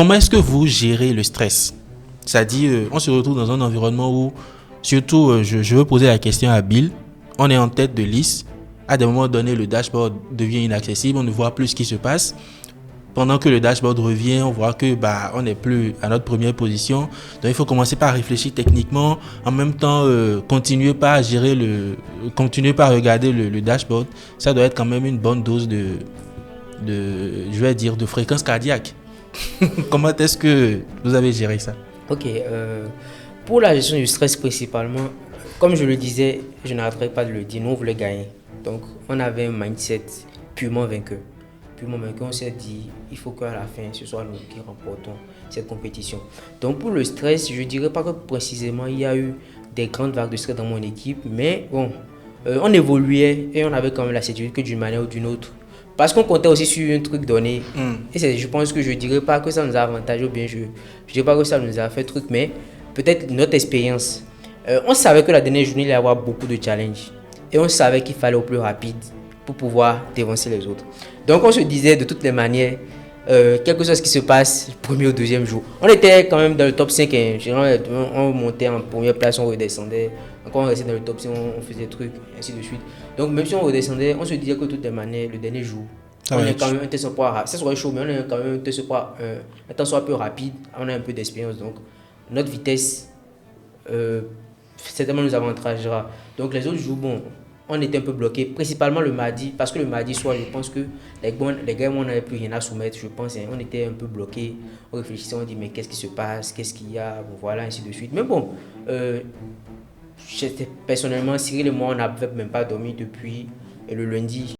comment est-ce que vous gérez le stress? C'est-à-dire, on se retrouve dans un environnement où, surtout, je veux poser la question à Bill, on est en tête de liste, à des moments donnés, le dashboard devient inaccessible, on ne voit plus ce qui se passe. Pendant que le dashboard revient, on voit que on n'est plus à notre première position. Donc il faut commencer par réfléchir techniquement, en même temps continuer par gérer continuer par regarder le dashboard. Ça doit être quand même une bonne dose je vais dire, de fréquence cardiaque. Comment est-ce que vous avez géré ça? Ok, pour la gestion du stress principalement, comme je le disais, je n'arrêterai pas de le dire, nous on voulait gagner. Donc on avait un mindset purement vainqueur. On s'est dit, il faut qu'à la fin, ce soit nous qui remportons cette compétition. Donc pour le stress, je ne dirais pas que précisément il y a eu des grandes vagues de stress dans mon équipe, mais bon, on évoluait et on avait quand même la certitude que d'une manière ou d'une autre, parce qu'on comptait aussi sur un truc donné. Et je pense que je ne dirais pas que ça nous a avantagé, ou bien je ne dirais pas que ça nous a fait truc, mais peut-être notre expérience. On savait que la dernière journée, il allait y avoir beaucoup de challenges. Et on savait qu'il fallait au plus rapide pour pouvoir dévancer les autres. Donc on se disait de toutes les manières, quelque chose qui se passe le premier ou deuxième jour. On était quand même dans le top 5, hein. On montait en première place, on redescendait. Encore on restait dans le top 5, on faisait des trucs, ainsi de suite. Donc même si on redescendait, on se disait que de toutes les manières, le dernier jour, on est quand même un test soit ça serait chaud, mais on est quand même un test soit un temps soit un peu rapide, on a un peu d'expérience. Donc notre vitesse certainement nous avantagera. Donc les autres jours, bon, on était un peu bloqué, principalement le mardi, parce que le mardi soir, je pense que les gars, on n'avait plus rien à soumettre, je pense, hein, on était un peu bloqué, on réfléchissait, on dit mais qu'est-ce qui se passe, qu'est-ce qu'il y a, bon, voilà, ainsi de suite. Mais bon, personnellement, Cyril et moi, on n'avait même pas dormi depuis le lundi.